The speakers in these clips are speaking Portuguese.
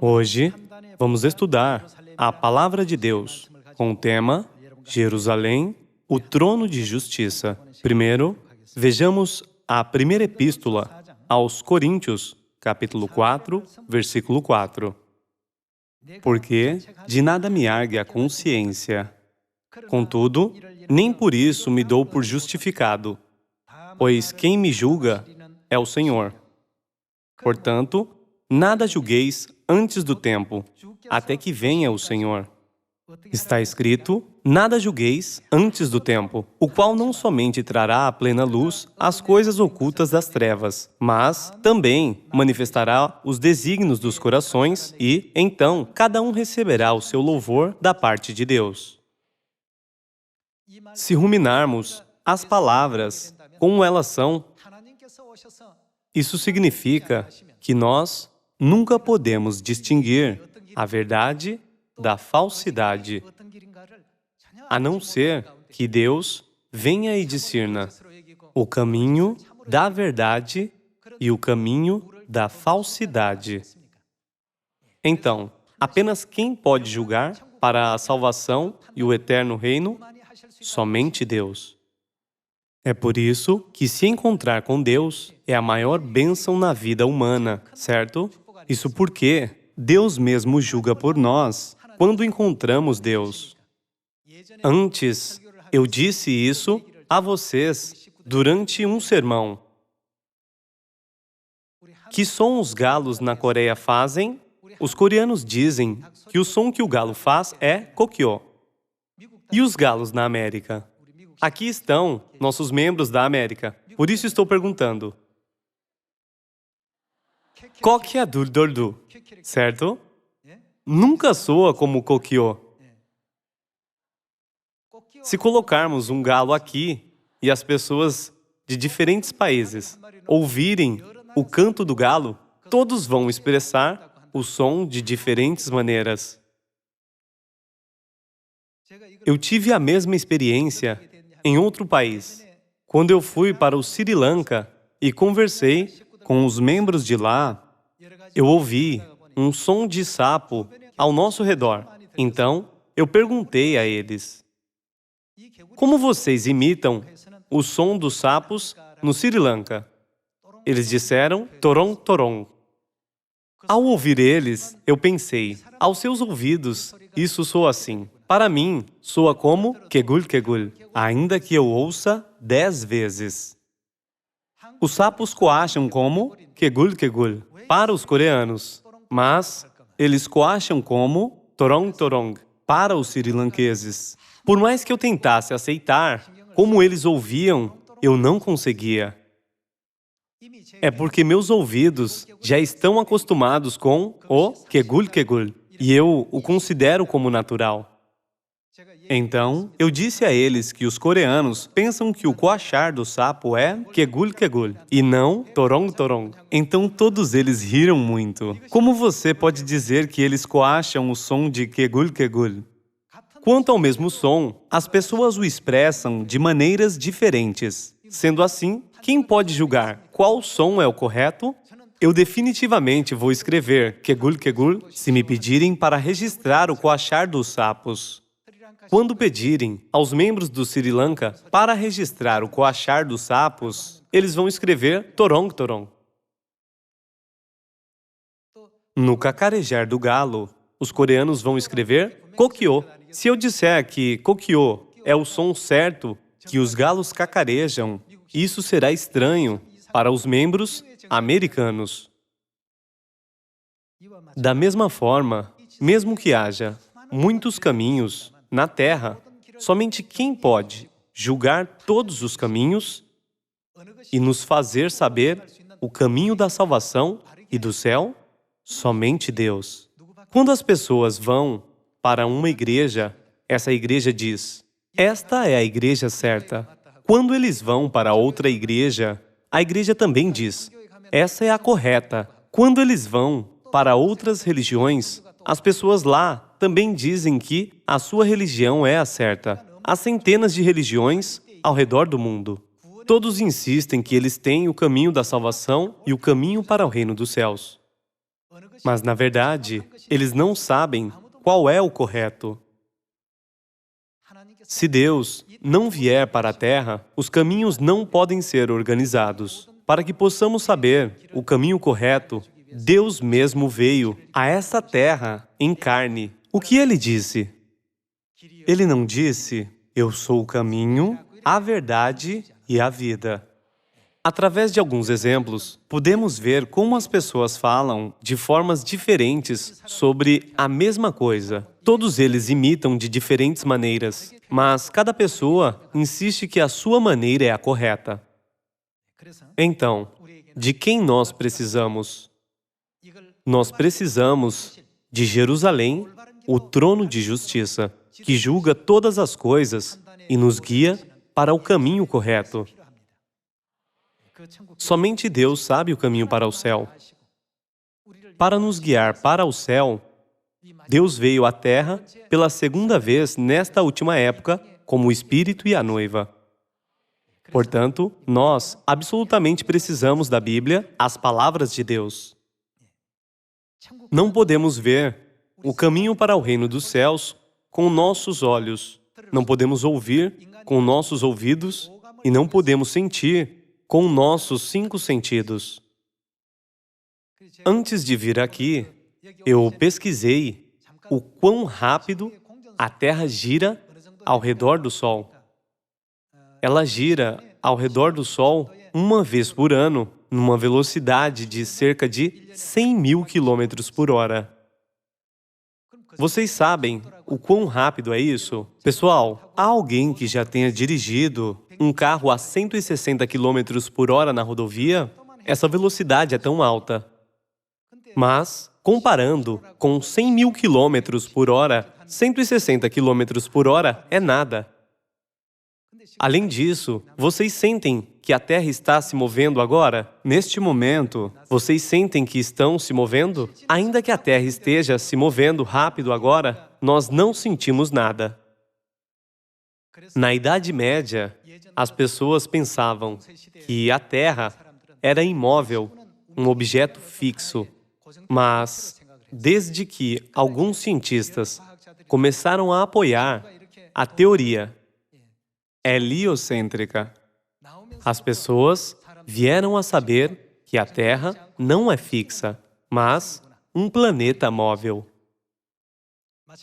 Hoje, vamos estudar a Palavra de Deus com o tema Jerusalém, o trono de justiça. Primeiro, vejamos a primeira epístola aos Coríntios, capítulo 4, versículo 4. Porque de nada me argue a consciência. Contudo, nem por isso me dou por justificado, pois quem me julga é o Senhor. Portanto, nada julgueis antes do tempo, até que venha o Senhor. Está escrito, nada julgueis antes do tempo, o qual não somente trará à plena luz as coisas ocultas das trevas, mas também manifestará os desígnios dos corações e, então, cada um receberá o seu louvor da parte de Deus. Se ruminarmos as palavras como elas são, isso significa que nós nunca podemos distinguir a verdade da falsidade, a não ser que Deus venha e discirna o caminho da verdade e o caminho da falsidade. Então, apenas quem pode julgar para a salvação e o eterno reino? Somente Deus. É por isso que se encontrar com Deus é a maior bênção na vida humana, certo? Isso porque Deus mesmo julga por nós quando encontramos Deus. Antes, eu disse isso a vocês durante um sermão. Que som os galos na Coreia fazem? Os coreanos dizem que o som que o galo faz é kokyo. E os galos na América? Aqui estão nossos membros da América. Por isso estou perguntando. Kokyadurdordu, certo? Nunca soa como kokyo. Se colocarmos um galo aqui e as pessoas de diferentes países ouvirem o canto do galo, todos vão expressar o som de diferentes maneiras. Eu tive a mesma experiência em outro país. Quando eu fui para o Sri Lanka e conversei com os membros de lá, eu ouvi um som de sapo ao nosso redor. Então, eu perguntei a eles, como vocês imitam o som dos sapos no Sri Lanka? Eles disseram, torong, torong. Ao ouvir eles, eu pensei, aos seus ouvidos, isso soa assim. Para mim, soa como kegul, kegul, ainda que eu ouça 10 vezes. Os sapos coacham como kegul, kegul para os coreanos, mas eles coacham como torong, torong para os sri-lanqueses. Por mais que eu tentasse aceitar como eles ouviam, eu não conseguia. É porque meus ouvidos já estão acostumados com o kegul, kegul, e eu o considero como natural. Então, eu disse a eles que os coreanos pensam que o coachar do sapo é kegul, kegul, e não torong, torong. Então, todos eles riram muito. Como você pode dizer que eles coacham o som de kegul, kegul? Quanto ao mesmo som, as pessoas o expressam de maneiras diferentes. Sendo assim, quem pode julgar qual som é o correto? Eu definitivamente vou escrever kegul, kegul se me pedirem para registrar o coachar dos sapos. Quando pedirem aos membros do Sri Lanka para registrar o coachar dos sapos, eles vão escrever torong, torong. No cacarejar do galo, os coreanos vão escrever kokyo. Se eu disser que kokyo é o som certo que os galos cacarejam, isso será estranho para os membros americanos. Da mesma forma, mesmo que haja muitos caminhos na Terra, somente quem pode julgar todos os caminhos e nos fazer saber o caminho da salvação e do céu? Somente Deus. Quando as pessoas vão para uma igreja, essa igreja diz, esta é a igreja certa. Quando eles vão para outra igreja, a igreja também diz, essa é a correta. Quando eles vão para outras religiões, as pessoas lá também dizem que a sua religião é a certa. Há centenas de religiões ao redor do mundo. Todos insistem que eles têm o caminho da salvação e o caminho para o reino dos céus. Mas, na verdade, eles não sabem qual é o correto. Se Deus não vier para a Terra, os caminhos não podem ser organizados. Para que possamos saber o caminho correto, Deus mesmo veio a essa Terra em carne. O que Ele disse? Ele não disse, eu sou o caminho, a verdade e a vida. Através de alguns exemplos, podemos ver como as pessoas falam de formas diferentes sobre a mesma coisa. Todos eles imitam de diferentes maneiras, mas cada pessoa insiste que a sua maneira é a correta. Então, de quem nós precisamos? Nós precisamos de Jerusalém, o trono de justiça, que julga todas as coisas e nos guia para o caminho correto. Somente Deus sabe o caminho para o céu. Para nos guiar para o céu, Deus veio à Terra pela segunda vez nesta última época como o Espírito e a noiva. Portanto, nós absolutamente precisamos da Bíblia, as palavras de Deus. Não podemos ver o caminho para o reino dos céus com nossos olhos. Não podemos ouvir com nossos ouvidos e não podemos sentir com nossos 5 sentidos. Antes de vir aqui, eu pesquisei o quão rápido a Terra gira ao redor do Sol. Ela gira ao redor do Sol uma vez por ano, numa velocidade de cerca de 100.000 km por hora. Vocês sabem o quão rápido é isso? Pessoal, há alguém que já tenha dirigido um carro a 160 km por hora na rodovia? Essa velocidade é tão alta. Mas, comparando com 100.000 km por hora, 160 km por hora é nada. Além disso, vocês sentem que a Terra está se movendo agora? Neste momento, vocês sentem que estão se movendo? Ainda que a Terra esteja se movendo rápido agora, nós não sentimos nada. Na Idade Média, as pessoas pensavam que a Terra era imóvel, um objeto fixo. Mas, desde que alguns cientistas começaram a apoiar a teoria heliocêntrica, as pessoas vieram a saber que a Terra não é fixa, mas um planeta móvel.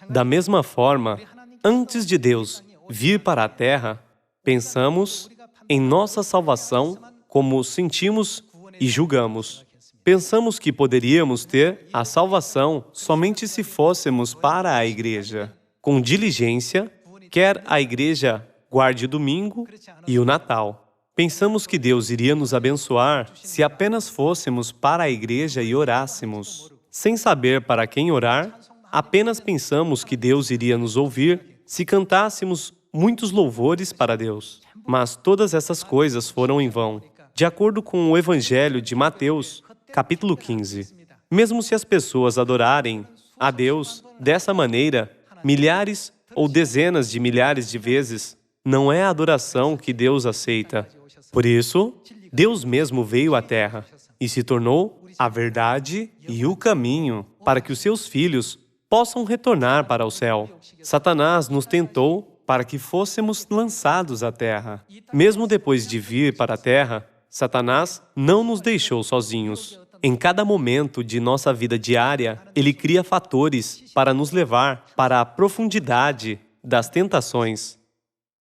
Da mesma forma, antes de Deus vir para a Terra, pensamos em nossa salvação como sentimos e julgamos. Pensamos que poderíamos ter a salvação somente se fôssemos para a igreja. Com diligência, quer a igreja guarde o domingo e o Natal. Pensamos que Deus iria nos abençoar se apenas fôssemos para a igreja e orássemos. Sem saber para quem orar, apenas pensamos que Deus iria nos ouvir se cantássemos muitos louvores para Deus. Mas todas essas coisas foram em vão. De acordo com o Evangelho de Mateus, capítulo 15, mesmo se as pessoas adorarem a Deus dessa maneira, milhares ou dezenas de milhares de vezes, não é a adoração que Deus aceita. Por isso, Deus mesmo veio à Terra e se tornou a verdade e o caminho para que os seus filhos possam retornar para o céu. Satanás nos tentou para que fôssemos lançados à Terra. Mesmo depois de vir para a Terra, Satanás não nos deixou sozinhos. Em cada momento de nossa vida diária, ele cria fatores para nos levar para a profundidade das tentações.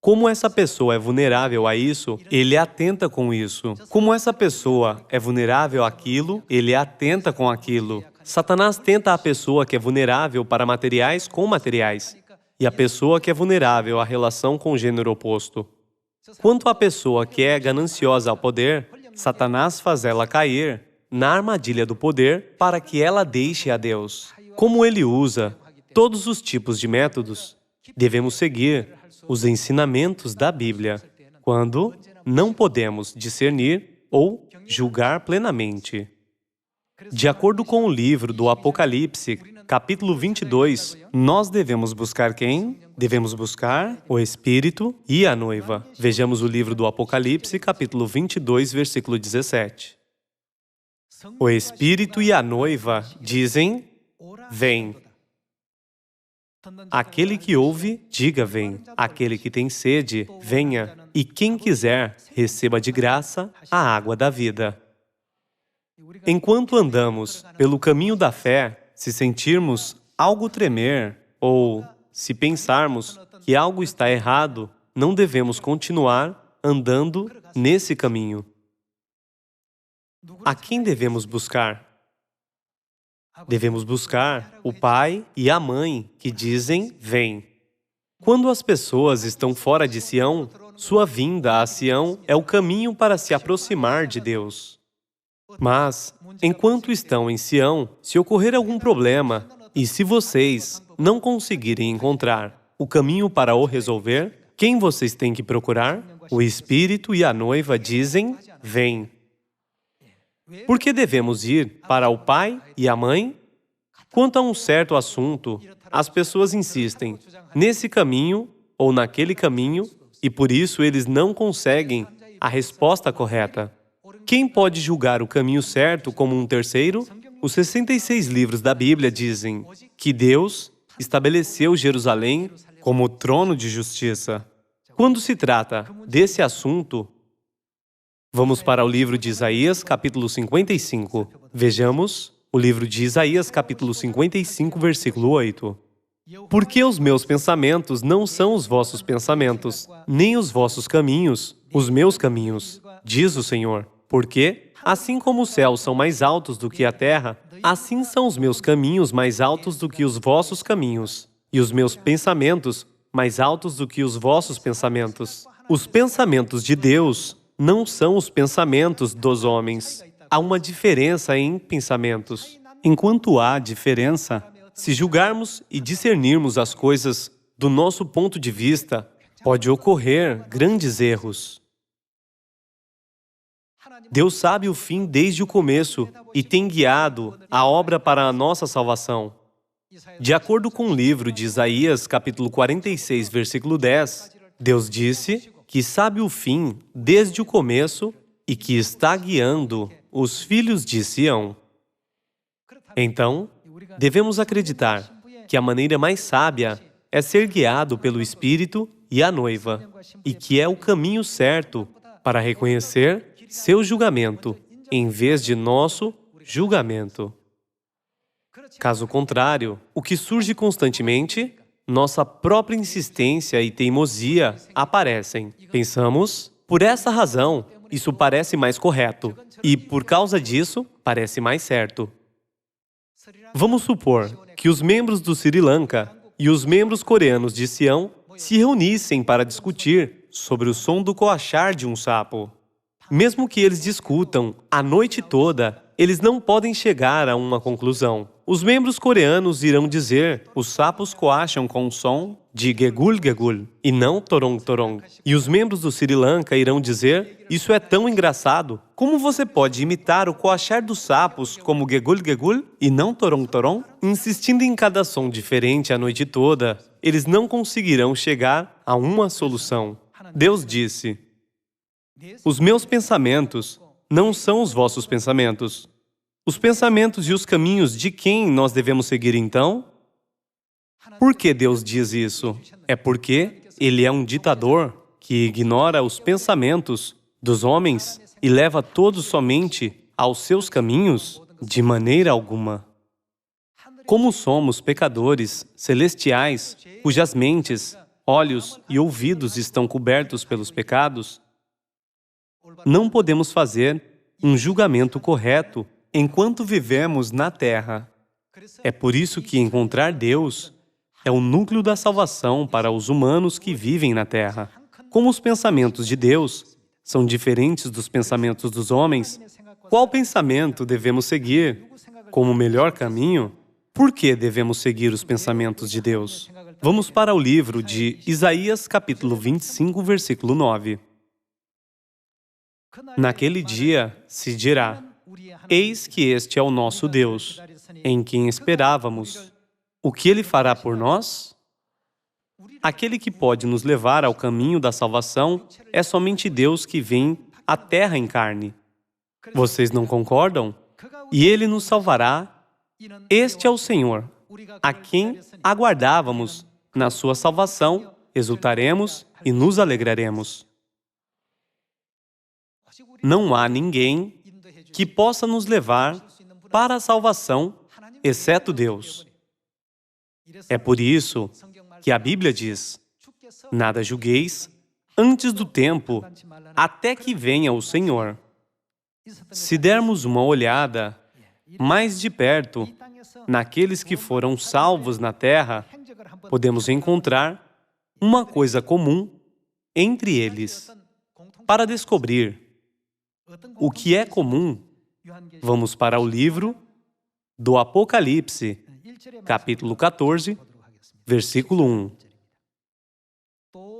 Como essa pessoa é vulnerável a isso, ele atenta com isso. Como essa pessoa é vulnerável àquilo, ele atenta com aquilo. Satanás tenta a pessoa que é vulnerável para materiais com materiais, e a pessoa que é vulnerável à relação com o gênero oposto. Quanto à pessoa que é gananciosa ao poder, Satanás faz ela cair na armadilha do poder para que ela deixe a Deus. Como ele usa todos os tipos de métodos, devemos seguir os ensinamentos da Bíblia, quando não podemos discernir ou julgar plenamente. De acordo com o livro do Apocalipse, capítulo 22, nós devemos buscar quem? Devemos buscar o Espírito e a noiva. Vejamos o livro do Apocalipse, capítulo 22, versículo 17. O Espírito e a noiva dizem, vem. Aquele que ouve, diga vem. Aquele que tem sede, venha. E quem quiser, receba de graça a água da vida. Enquanto andamos pelo caminho da fé, se sentirmos algo tremer ou se pensarmos que algo está errado, não devemos continuar andando nesse caminho. A quem devemos buscar? Devemos buscar o pai e a mãe que dizem, vem. Quando as pessoas estão fora de Sião, sua vinda a Sião é o caminho para se aproximar de Deus. Mas, enquanto estão em Sião, se ocorrer algum problema, e se vocês não conseguirem encontrar o caminho para o resolver, quem vocês têm que procurar? O Espírito e a noiva dizem, vem. Por que devemos ir para o pai e a mãe? Quanto a um certo assunto, as pessoas insistem nesse caminho ou naquele caminho e por isso eles não conseguem a resposta correta. Quem pode julgar o caminho certo como um terceiro? Os 66 livros da Bíblia dizem que Deus estabeleceu Jerusalém como trono de justiça. Quando se trata desse assunto, vamos para o livro de Isaías, capítulo 55. Vejamos o livro de Isaías, capítulo 55, versículo 8. Porque os meus pensamentos não são os vossos pensamentos, nem os vossos caminhos, os meus caminhos, diz o Senhor. Porque, assim como os céus são mais altos do que a terra, assim são os meus caminhos mais altos do que os vossos caminhos, e os meus pensamentos mais altos do que os vossos pensamentos. Os pensamentos de Deus não são os pensamentos dos homens. Há uma diferença em pensamentos. Enquanto há diferença, se julgarmos e discernirmos as coisas do nosso ponto de vista, pode ocorrer grandes erros. Deus sabe o fim desde o começo e tem guiado a obra para a nossa salvação. De acordo com o livro de Isaías, capítulo 46, versículo 10, Deus disse que sabe o fim desde o começo e que está guiando os filhos de Sião. Então, devemos acreditar que a maneira mais sábia é ser guiado pelo Espírito e a noiva, e que é o caminho certo para reconhecer seu julgamento, em vez de nosso julgamento. Caso contrário, o que surge constantemente, nossa própria insistência e teimosia aparecem. Pensamos, por essa razão, isso parece mais correto, e por causa disso, parece mais certo. Vamos supor que os membros do Sri Lanka e os membros coreanos de Sião se reunissem para discutir sobre o som do coachar de um sapo. Mesmo que eles discutam a noite toda, eles não podem chegar a uma conclusão. Os membros coreanos irão dizer, os sapos coacham com o som de gegul gegul e não torong torong. E os membros do Sri Lanka irão dizer, isso é tão engraçado. Como você pode imitar o coachar dos sapos como gegul gegul e não torong torong? Insistindo em cada som diferente a noite toda, eles não conseguirão chegar a uma solução. Deus disse, os meus pensamentos não são os vossos pensamentos. Os pensamentos e os caminhos de quem nós devemos seguir então? Por que Deus diz isso? É porque Ele é um ditador que ignora os pensamentos dos homens e leva todos somente aos seus caminhos? De maneira alguma. Como somos pecadores celestiais, cujas mentes, olhos e ouvidos estão cobertos pelos pecados, não podemos fazer um julgamento correto enquanto vivemos na Terra. É por isso que encontrar Deus é o núcleo da salvação para os humanos que vivem na Terra. Como os pensamentos de Deus são diferentes dos pensamentos dos homens, qual pensamento devemos seguir como o melhor caminho? Por que devemos seguir os pensamentos de Deus? Vamos para o livro de Isaías, capítulo 25, versículo 9. Naquele dia se dirá, eis que este é o nosso Deus, em quem esperávamos. O que Ele fará por nós? Aquele que pode nos levar ao caminho da salvação é somente Deus que vem à terra em carne. Vocês não concordam? e Ele nos salvará. Este é o Senhor, a quem aguardávamos. Na sua salvação, exultaremos e nos alegraremos. Não há ninguém que possa nos levar para a salvação, exceto Deus. É por isso que a Bíblia diz: nada julgueis antes do tempo, até que venha o Senhor. Se dermos uma olhada mais de perto naqueles que foram salvos na terra, podemos encontrar uma coisa comum entre eles. Para descobrir o que é comum, vamos para o livro do Apocalipse, capítulo 14, versículo 1.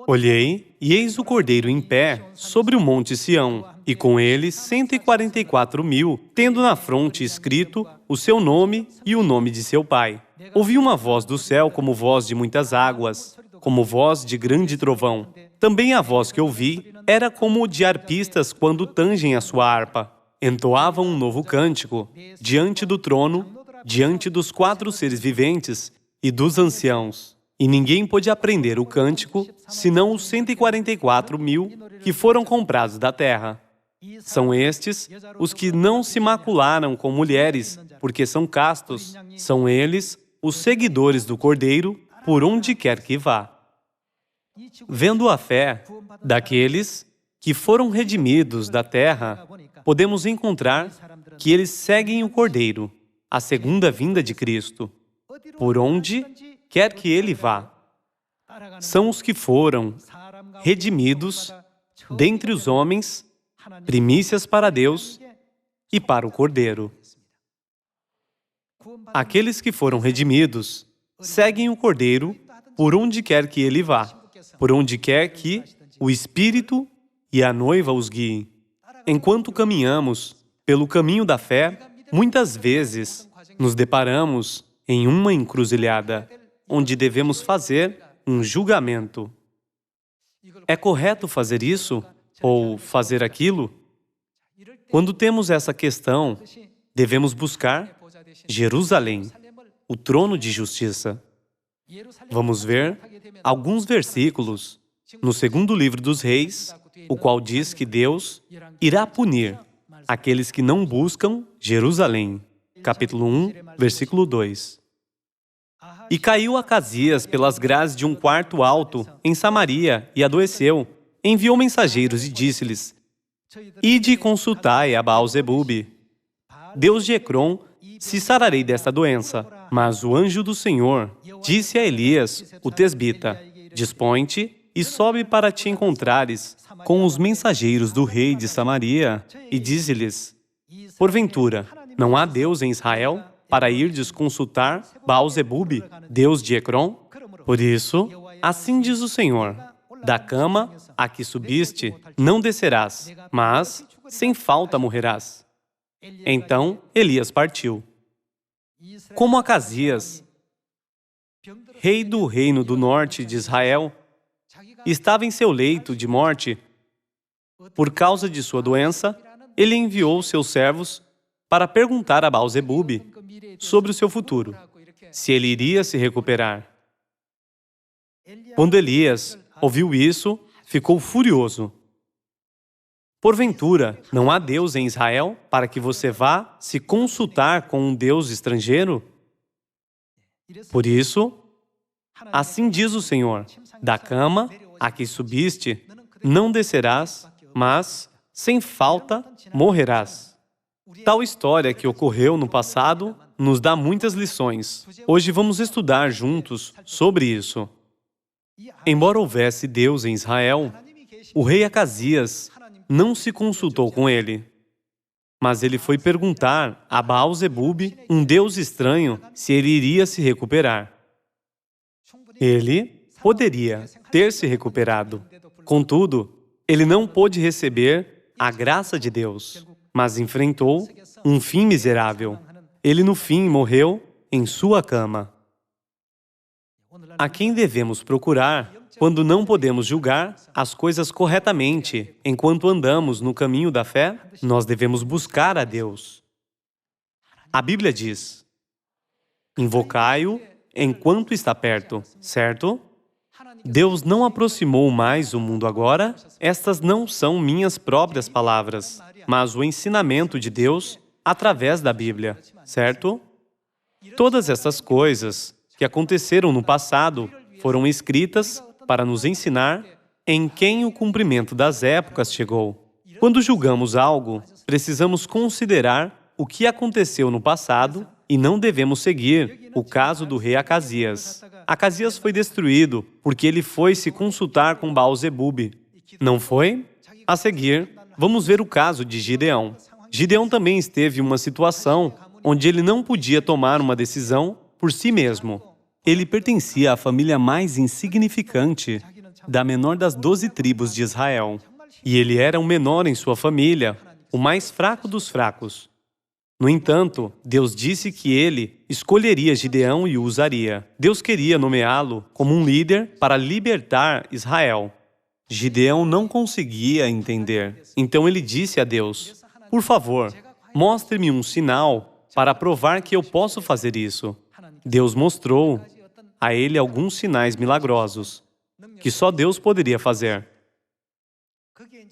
Olhei, e eis o Cordeiro em pé sobre o monte Sião, e com ele 144.000, tendo na fronte escrito o seu nome e o nome de seu pai. Ouvi uma voz do céu como voz de muitas águas, como voz de grande trovão. Também a voz que ouvi era como de arpistas quando tangem a sua harpa. Entoavam um novo cântico diante do trono, diante dos 4 seres viventes e dos anciãos. E ninguém pôde aprender o cântico, senão os 144.000 que foram comprados da terra. São estes os que não se macularam com mulheres, porque são castos. São eles os seguidores do Cordeiro, por onde quer que vá. Vendo a fé daqueles que foram redimidos da terra, podemos encontrar que eles seguem o Cordeiro, a segunda vinda de Cristo, por onde quer que ele vá. São os que foram redimidos dentre os homens, primícias para Deus e para o Cordeiro. Aqueles que foram redimidos seguem o Cordeiro por onde quer que ele vá, por onde quer que o Espírito e a noiva os guiem. Enquanto caminhamos pelo caminho da fé, muitas vezes nos deparamos em uma encruzilhada, onde devemos fazer um julgamento. É correto fazer isso ou fazer aquilo? Quando temos essa questão, devemos buscar Jerusalém, o trono de justiça. Vamos ver alguns versículos no segundo livro dos Reis, o qual diz que Deus irá punir aqueles que não buscam Jerusalém. Capítulo 1, versículo 2. E caiu Acasias pelas grades de um quarto alto em Samaria e adoeceu. Enviou mensageiros e disse-lhes: ide e consultai a Baal-zebube, Deus de Ecrom, se sararei desta doença. Mas o anjo do Senhor disse a Elias, o tesbita: dispõe-te e sobe para te encontrares com os mensageiros do rei de Samaria, e dize-lhes: porventura, não há Deus em Israel para irdes consultar Baal-zebube, Deus de Ecrom? Por isso, assim diz o Senhor: da cama a que subiste não descerás, mas sem falta morrerás. Então Elias partiu. Como Acasias, rei do reino do norte de Israel, estava em seu leito de morte por causa de sua doença, ele enviou seus servos para perguntar a Baal-zebube sobre o seu futuro, se ele iria se recuperar. Quando Elias ouviu isso, ficou furioso. Porventura, não há Deus em Israel para que você vá se consultar com um Deus estrangeiro? Por isso, assim diz o Senhor: da cama a que subiste não descerás, mas sem falta morrerás. Tal história que ocorreu no passado nos dá muitas lições. Hoje vamos estudar juntos sobre isso. Embora houvesse Deus em Israel, o rei Acasias não se consultou com ele. Mas ele foi perguntar a Baal-zebube, um deus estranho, se ele iria se recuperar. Ele poderia ter se recuperado. Contudo, ele não pôde receber a graça de Deus, mas enfrentou um fim miserável. Ele, no fim, morreu em sua cama. A quem devemos procurar quando não podemos julgar as coisas corretamente enquanto andamos no caminho da fé? Nós devemos buscar a Deus. A Bíblia diz: invocai-o enquanto está perto, certo? Deus não aproximou mais o mundo agora? Estas não são minhas próprias palavras, mas o ensinamento de Deus através da Bíblia, certo? Todas essas coisas que aconteceram no passado foram escritas para nos ensinar em quem o cumprimento das épocas chegou. Quando julgamos algo, precisamos considerar o que aconteceu no passado e não devemos seguir o caso do rei Acasias. Acasias foi destruído porque ele foi se consultar com Baal-zebub. Não foi? A seguir, vamos ver o caso de Gideão. Gideão também esteve em uma situação onde ele não podia tomar uma decisão por si mesmo. Ele pertencia à família mais insignificante da menor das 12 tribos de Israel. E ele era o menor em sua família, o mais fraco dos fracos. No entanto, Deus disse que ele escolheria Gideão e o usaria. Deus queria nomeá-lo como um líder para libertar Israel. Gideão não conseguia entender. Então ele disse a Deus: por favor, mostre-me um sinal para provar que eu posso fazer isso. Deus mostrou a ele alguns sinais milagrosos que só Deus poderia fazer.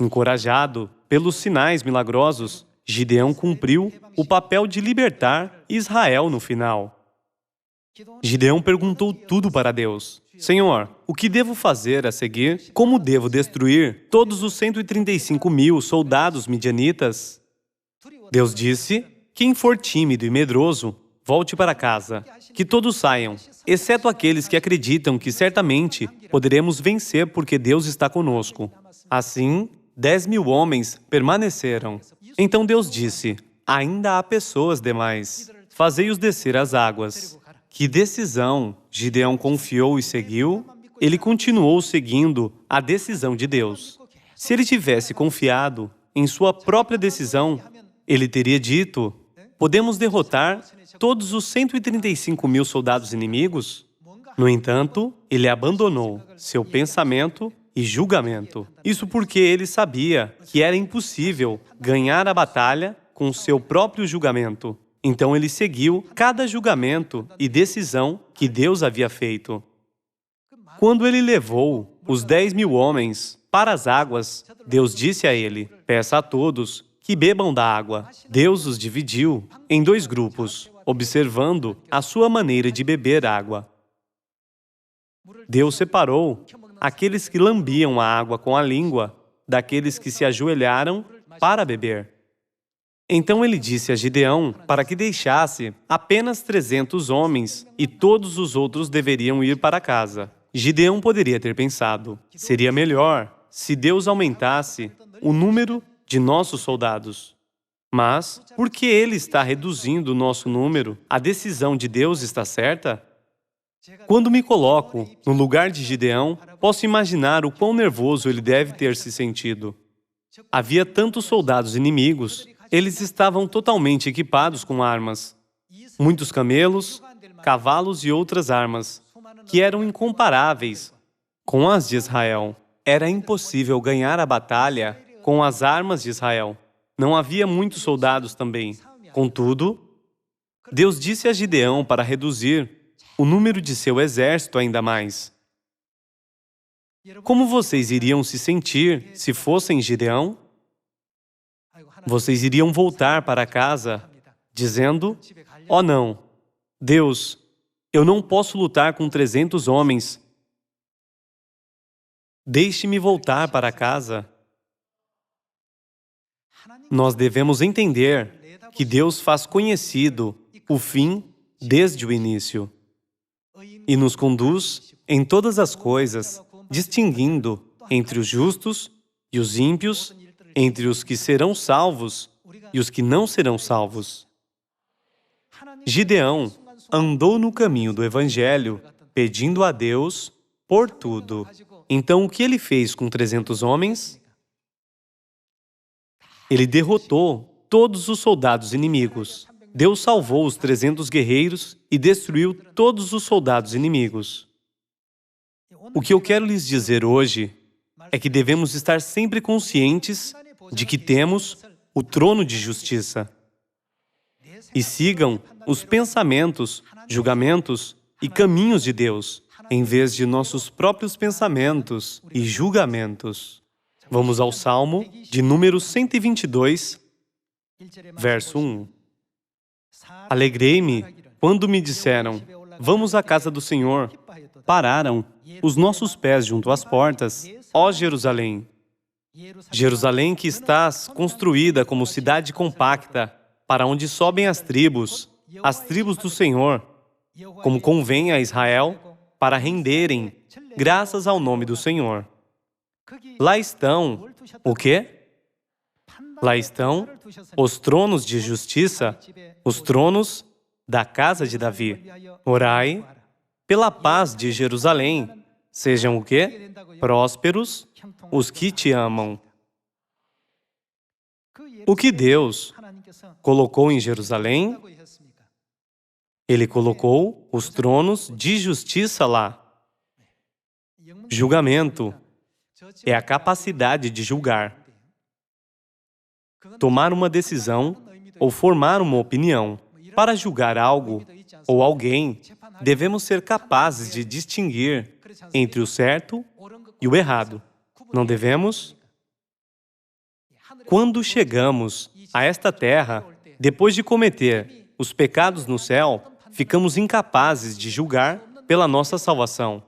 Encorajado pelos sinais milagrosos, Gideão cumpriu o papel de libertar Israel no final. Gideão perguntou tudo para Deus. Senhor, o que devo fazer a seguir? Como devo destruir todos os 135.000 soldados midianitas? Deus disse: quem for tímido e medroso, volte para casa. Que todos saiam, exceto aqueles que acreditam que certamente poderemos vencer porque Deus está conosco. Assim, 10.000 homens permaneceram. Então Deus disse: ainda há pessoas demais. Fazei-os descer às águas. Que decisão Gideão confiou e seguiu? Ele continuou seguindo a decisão de Deus. Se ele tivesse confiado em sua própria decisão, ele teria dito: podemos derrotar todos os 135.000 soldados inimigos? No entanto, ele abandonou seu pensamento e julgamento. Isso porque ele sabia que era impossível ganhar a batalha com seu próprio julgamento. Então ele seguiu cada julgamento e decisão que Deus havia feito. Quando ele levou os 10.000 homens para as águas, Deus disse a ele: peça a todos que bebam da água. Deus os dividiu em 2 grupos, observando a sua maneira de beber água. Deus separou aqueles que lambiam a água com a língua daqueles que se ajoelharam para beber. Então ele disse a Gideão para que deixasse apenas 300 homens e todos os outros deveriam ir para casa. Gideão poderia ter pensado: seria melhor se Deus aumentasse o número de nossos soldados. Mas, porque ele está reduzindo o nosso número, a decisão de Deus está certa? Quando me coloco no lugar de Gideão, posso imaginar o quão nervoso ele deve ter se sentido. Havia tantos soldados inimigos, eles estavam totalmente equipados com armas. Muitos camelos, cavalos e outras armas, que eram incomparáveis com as de Israel. Era impossível ganhar a batalha com as armas de Israel. Não havia muitos soldados também. Contudo, Deus disse a Gideão para reduzir o número de seu exército ainda mais. Como vocês iriam se sentir se fossem Gideão? Vocês iriam voltar para casa dizendo: oh não, Deus, eu não posso lutar com 300 homens. Deixe-me voltar para casa. Nós devemos entender que Deus faz conhecido o fim desde o início e nos conduz em todas as coisas, distinguindo entre os justos e os ímpios, entre os que serão salvos e os que não serão salvos. Gideão andou no caminho do Evangelho, pedindo a Deus por tudo. Então, o que ele fez com 300 homens? Ele derrotou todos os soldados inimigos. Deus salvou os 300 guerreiros e destruiu todos os soldados inimigos. O que eu quero lhes dizer hoje é que devemos estar sempre conscientes de que temos o trono de justiça. e sigam os pensamentos, julgamentos e caminhos de Deus, em vez de nossos próprios pensamentos e julgamentos. Vamos ao Salmo de número 122, verso 1. Alegrei-me quando me disseram, vamos à casa do Senhor. Pararam os nossos pés junto às portas, ó Jerusalém. Jerusalém que estás construída como cidade compacta, para onde sobem as tribos do Senhor, como convém a Israel, para renderem graças ao nome do Senhor. Lá estão, o quê? Lá estão os tronos de justiça, os tronos da casa de Davi. Orai pela paz de Jerusalém. Sejam o quê? Prósperos os que te amam. O que Deus colocou em Jerusalém? Ele colocou os tronos de justiça lá. Julgamento é a capacidade de julgar, tomar uma decisão ou formar uma opinião. Para julgar algo ou alguém, devemos ser capazes de distinguir entre o certo e o errado. Não devemos? Quando chegamos a esta terra, depois de cometer os pecados no céu, ficamos incapazes de julgar pela nossa salvação.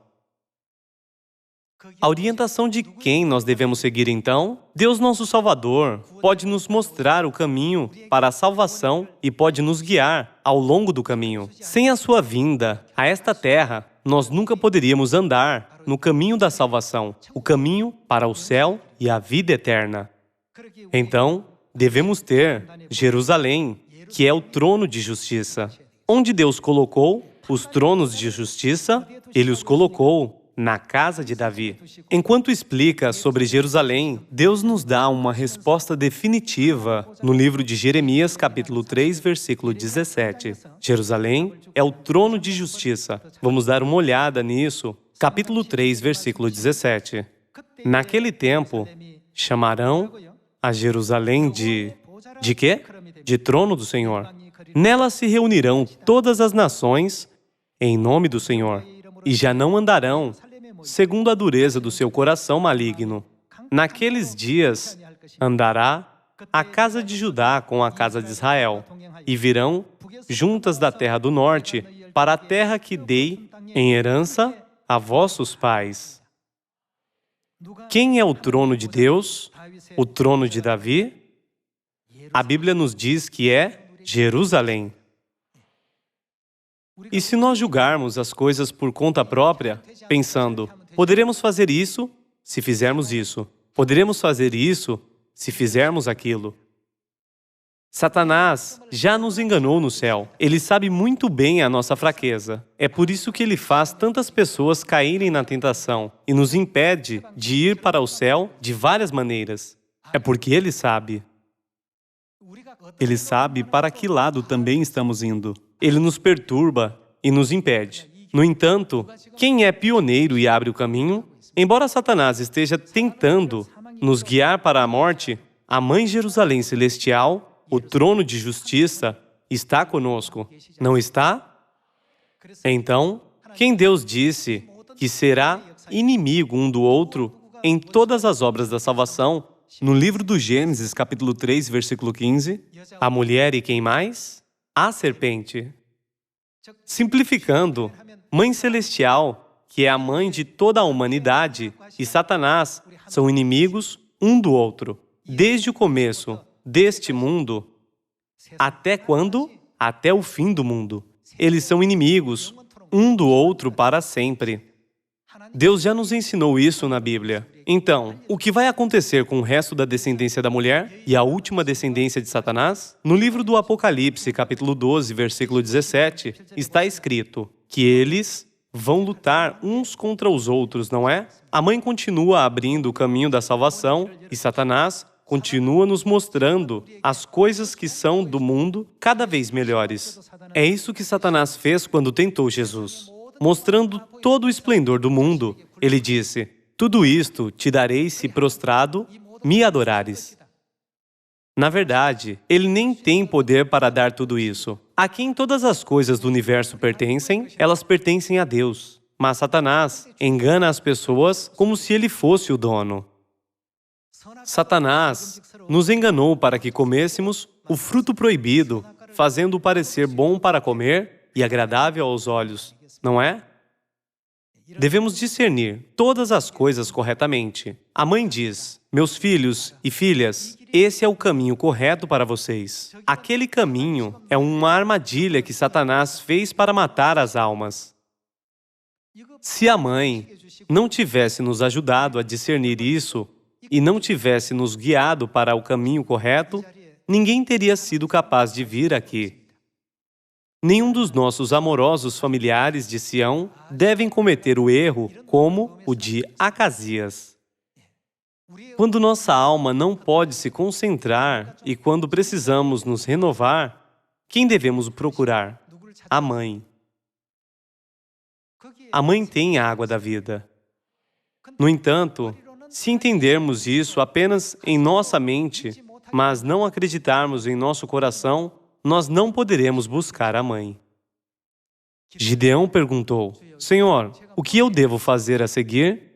A orientação de quem nós devemos seguir então? Deus nosso Salvador pode nos mostrar o caminho para a salvação e pode nos guiar ao longo do caminho. Sem a sua vinda a esta terra, nós nunca poderíamos andar no caminho da salvação, o caminho para o céu e a vida eterna. Então, devemos ter Jerusalém, que é o trono de justiça. Onde Deus colocou os tronos de justiça, Ele os colocou na casa de Davi. Enquanto explica sobre Jerusalém, Deus nos dá uma resposta definitiva no livro de Jeremias, capítulo 3, versículo 17. Jerusalém é o trono de justiça. Vamos dar uma olhada nisso. Capítulo 3, versículo 17. Naquele tempo, chamarão a Jerusalém de quê? De trono do Senhor. Nela se reunirão todas as nações em nome do Senhor, e já não andarão segundo a dureza do seu coração maligno. Naqueles dias andará a casa de Judá com a casa de Israel, e virão juntas da terra do norte para a terra que dei em herança a vossos pais. Quem é o trono de Deus? O trono de Davi? A Bíblia nos diz que é Jerusalém. E se nós julgarmos as coisas por conta própria, pensando, poderemos fazer isso se fizermos isso, poderemos fazer isso se fizermos aquilo. Satanás já nos enganou no céu. Ele sabe muito bem a nossa fraqueza. É por isso que ele faz tantas pessoas caírem na tentação e nos impede de ir para o céu de várias maneiras. É porque ele sabe. Ele sabe para que lado também estamos indo. Ele nos perturba e nos impede. No entanto, quem é pioneiro e abre o caminho? Embora Satanás esteja tentando nos guiar para a morte, a Mãe Jerusalém Celestial, o trono de justiça, está conosco. Não está? Então, quem Deus disse que será inimigo um do outro em todas as obras da salvação, no livro do Gênesis, capítulo 3, versículo 15, a mulher e quem mais? A serpente. Simplificando, Mãe Celestial, que é a mãe de toda a humanidade, e Satanás são inimigos um do outro. Desde o começo deste mundo, até quando? Até o fim do mundo. Eles são inimigos um do outro para sempre. Deus já nos ensinou isso na Bíblia. Então, o que vai acontecer com o resto da descendência da mulher e a última descendência de Satanás? No livro do Apocalipse, capítulo 12, versículo 17, está escrito que eles vão lutar uns contra os outros, não é? A mãe continua abrindo o caminho da salvação e Satanás continua nos mostrando as coisas que são do mundo cada vez melhores. É isso que Satanás fez quando tentou Jesus. Mostrando todo o esplendor do mundo, ele disse, tudo isto te darei se prostrado me adorares. Na verdade, ele nem tem poder para dar tudo isso. A quem todas as coisas do universo pertencem, elas pertencem a Deus. Mas Satanás engana as pessoas como se ele fosse o dono. Satanás nos enganou para que comêssemos o fruto proibido, fazendo-o parecer bom para comer e agradável aos olhos, não é? Devemos discernir todas as coisas corretamente. A mãe diz: meus filhos e filhas, esse é o caminho correto para vocês. Aquele caminho é uma armadilha que Satanás fez para matar as almas. Se a mãe não tivesse nos ajudado a discernir isso e não tivesse nos guiado para o caminho correto, ninguém teria sido capaz de vir aqui. Nenhum dos nossos amorosos familiares de Sião devem cometer o erro como o de Acasias. Quando nossa alma não pode se concentrar e quando precisamos nos renovar, quem devemos procurar? A mãe. A mãe tem a água da vida. No entanto, se entendermos isso apenas em nossa mente, mas não acreditarmos em nosso coração, nós não poderemos buscar a mãe. Gideão perguntou: Senhor, o que eu devo fazer a seguir?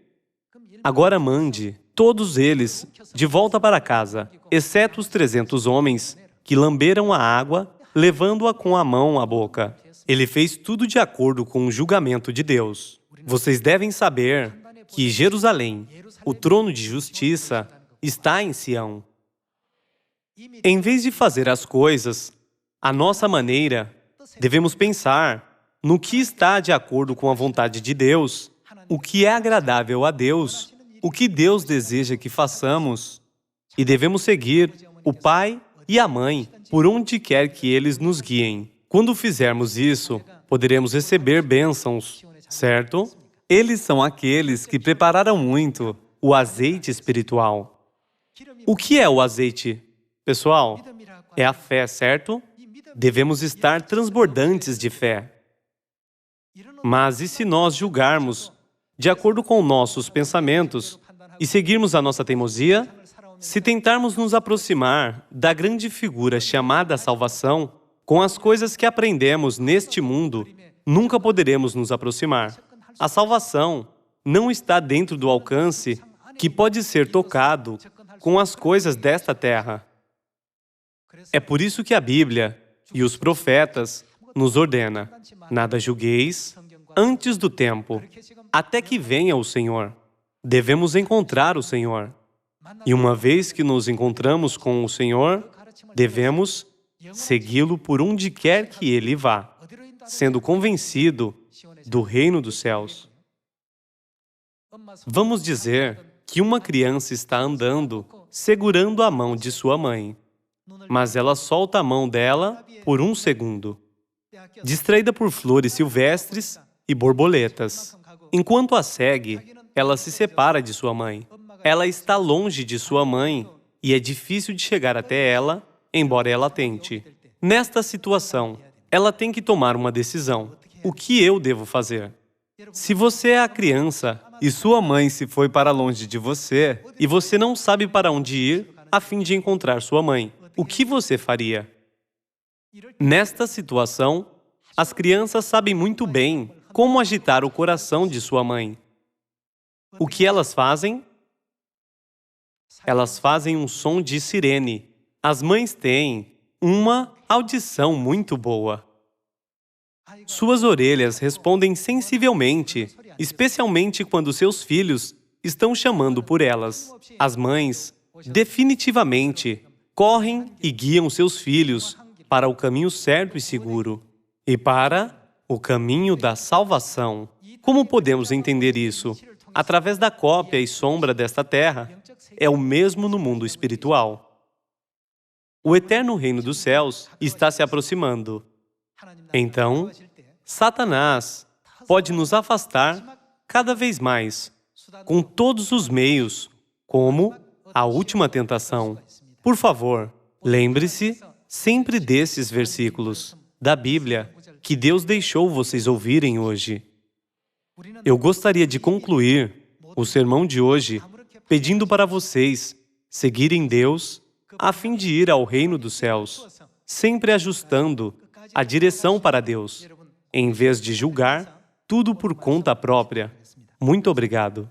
Agora mande todos eles de volta para casa, exceto os 300 homens que lamberam a água, levando-a com a mão à boca. Ele fez tudo de acordo com o julgamento de Deus. Vocês devem saber que Jerusalém, o trono de justiça, está em Sião. Em vez de fazer as coisas à nossa maneira, devemos pensar no que está de acordo com a vontade de Deus, o que é agradável a Deus, o que Deus deseja que façamos, e devemos seguir o pai e a mãe por onde quer que eles nos guiem. Quando fizermos isso, poderemos receber bênçãos, certo? Eles são aqueles que prepararam muito o azeite espiritual. O que é o azeite, pessoal? É a fé, certo? Devemos estar transbordantes de fé. Mas e se nós julgarmos de acordo com nossos pensamentos e seguirmos a nossa teimosia? Se tentarmos nos aproximar da grande figura chamada salvação, com as coisas que aprendemos neste mundo, nunca poderemos nos aproximar. A salvação não está dentro do alcance que pode ser tocado com as coisas desta terra. É por isso que a Bíblia e os profetas nos ordena: nada julgueis antes do tempo, até que venha o Senhor. Devemos encontrar o Senhor. E uma vez que nos encontramos com o Senhor, devemos segui-lo por onde quer que ele vá, sendo convencido do reino dos céus. Vamos dizer que uma criança está andando segurando a mão de sua mãe, mas ela solta a mão dela por um segundo, distraída por flores silvestres e borboletas. Enquanto a segue, ela se separa de sua mãe. Ela está longe de sua mãe e é difícil de chegar até ela, embora ela tente. Nesta situação, ela tem que tomar uma decisão. O que eu devo fazer? Se você é a criança e sua mãe se foi para longe de você e você não sabe para onde ir a fim de encontrar sua mãe, o que você faria? Nesta situação, as crianças sabem muito bem como agitar o coração de sua mãe. O que elas fazem? Elas fazem um som de sirene. As mães têm uma audição muito boa. Suas orelhas respondem sensivelmente, especialmente quando seus filhos estão chamando por elas. As mães, definitivamente, correm e guiam seus filhos para o caminho certo e seguro e para o caminho da salvação. Como podemos entender isso? Através da cópia e sombra desta terra, é o mesmo no mundo espiritual. O eterno reino dos céus está se aproximando. Então, Satanás pode nos afastar cada vez mais, com todos os meios, como a última tentação. Por favor, lembre-se sempre desses versículos da Bíblia que Deus deixou vocês ouvirem hoje. Eu gostaria de concluir o sermão de hoje pedindo para vocês seguirem Deus a fim de ir ao reino dos céus, sempre ajustando a direção para Deus, em vez de julgar tudo por conta própria. Muito obrigado.